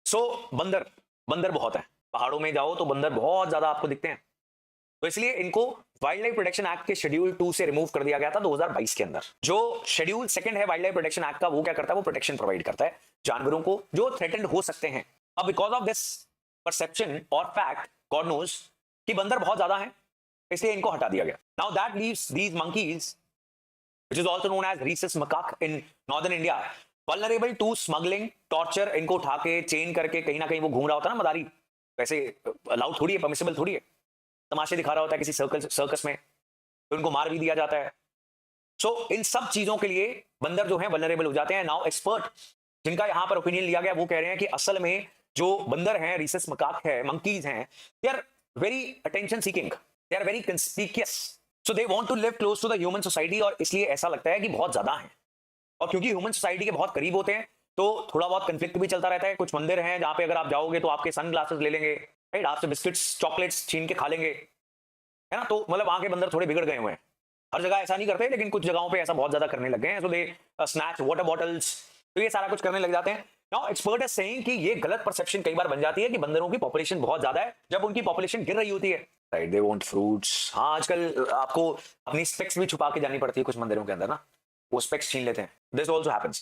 सो बंदर बंदर बहुत है, पहाड़ों में जाओ तो बंदर बहुत ज्यादा आपको दिखते हैं। तो इसलिए इनको वाइल्ड लाइफ प्रोटेक्शन एक्ट के शेड्यूल 2 से रिमूव कर दिया गया था 2022 के अंदर। जो शेड्यूल सेकंड है वाइल्ड लाइफ प्रोटेक्शन एक्ट का, वो क्या करता है, वो प्रोटेक्शन प्रोवाइड करता है जानवरों को जो थ्रेटेंड हो सकते हैं। अब बिकॉज ऑफ दिस परसेप्शन और फैक्ट, गॉड नोज कि बंदर बहुत ज्यादा हैं, इसलिए इनको हटा दिया गया। Now that leaves these monkeys which is also known as rhesus macaque in northern India vulnerable to smuggling, torture। इनको उठा के चेन करके कहीं ना कहीं वो घूम रहा होता है ना मदारी, वैसे अलाउड थोड़ी है, परमिसिबल थोड़ी है, तमाशे दिखा रहा होता है किसी सर्कस में, तो उनको मार भी दिया जाता है। सो इन सब चीजों के लिए बंदर जो है वल्नरेबल हो जाते हैं। नाउ एक्सपर्ट जिनका यहां पर ओपिनियन लिया गया वो कह रहे हैं कि असल में जो बंदर हैं, रीसस मकाक है, मंकीज हैं, they are very attention seeking, they are very conspicuous, so they want to live close to the human society. और इसलिए ऐसा लगता है कि बहुत ज्यादा है, और क्योंकि ह्यूमन सोसाइटी के बहुत करीब होते हैं तो थोड़ा बहुत कंफ्लिक्ट भी चलता रहता है। कुछ मंदिर हैं जहां पे अगर आप जाओगे तो आपके सन ग्लासेस ले लेंगे, राइट, आपसे बिस्किट्स चॉकलेट्स छीन के खा लेंगे, है ना। तो मतलब वहां के बंदर थोड़े बिगड़ गए हुए हैं। हर जगह ऐसा नहीं करते, लेकिन कुछ जगहों पे ऐसा बहुत ज्यादा करने लग गए हैं। सो दे स्नैच वाटर बॉटल्स, तो ये सारा कुछ करने लग जाते हैं। नाउ एक्सपर्ट इज सेइंग कि ये गलत परसेप्शन कई बार बन जाती है कि बंदरों की पॉपुलेशन बहुत ज्यादा है जब उनकी पॉपुलेशन गिर रही होती है, राइट। They want fruits. हाँ, आजकल आपको अपनी स्पेक्स भी छुपा के जानी पड़ती है कुछ मंदिरों के अंदर ना, वो स्पेक्स छीन लेते हैं। This also happens.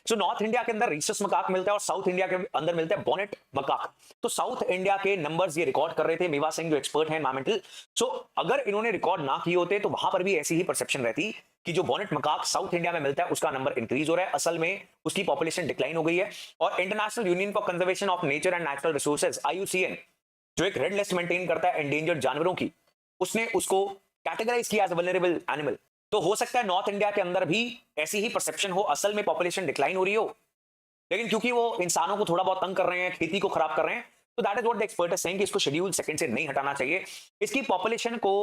So north India के अंदर रीसस मकाक मिलता है और साउथ इंडिया के अंदर मिलता है बॉनेट मकाक। तो साउथ इंडिया के नंबर्स ये रिकॉर्ड कर रहे थे मेवा सिंह जो एक्सपर्ट है एनवायरमेंटल। सो अगर इन्होंने रिकॉर्ड ना किए होते तो वहां पर भी ऐसी ही परसेप्शन रहती कि जो बॉनेट मकाक साउथ इंडिया में मिलता है उसका नंबर इंक्रीज हो रहा है, असल में उसकी पॉपुलेशन डिक्लाइन हो गई है। और international union for conservation of nature and natural resources IUCN जो एक रेड लिस्ट मेंटेन करता है एंडेंजर्ड जानवरों की, उसने उसको कैटेगराइज किया एज वल्नरेबल एनिमल। तो हो सकता है नॉर्थ इंडिया के अंदर भी ऐसी ही परसेप्शन हो, असल में पॉपुलेशन डिक्लाइन हो रही हो, लेकिन क्योंकि वो इंसानों को थोड़ा बहुत तंग कर रहे हैं, खेती को खराब कर रहे हैं, तो that is what the expert is saying कि इसको शेड्यूल सेकंड से नहीं हटाना चाहिए। इसकी पॉपुलेशन को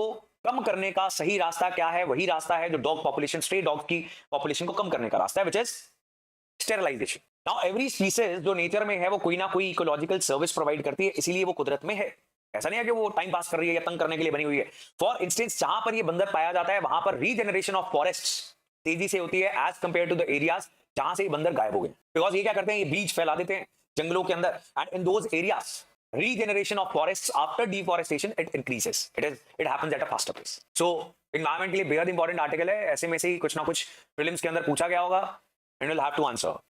कम करने का सही रास्ता क्या है? वही रास्ता है जो डॉग पॉपुलेशन, स्ट्रे डॉग की पॉपुलेशन को कम करने का रास्ता है, which is sterilisation. Now every species जो नेचर में है वो कोई ना कोई इकोलॉजिकल सर्विस प्रोवाइड करती है, इसीलिए वो कुदरत में है। ऐसा नहीं है कि वो टाइम पास कर रही है या तंग करने के लिए बनी हुई है। फॉर इंस्टेंस जहां पर ये बंदर पाया जाता है वहां पर रीजनरेशन ऑफ फॉरेस्ट तेजी से होती है as compare to the areas जहां से ये बंदर गायब हो गए। बिकॉज ये क्या करते हैं, ये बीज फैला देते हैं जंगलों के अंदर, and in those areas regeneration of forest after deforestation it increases, it happens at a faster pace. So environment के लिए बेहद इंपॉर्टेंट आर्टिकल है, ऐसे में से ही कुछ ना कुछ प्रीलिम्स के अंदर पूछा गया होगा and will have to answer.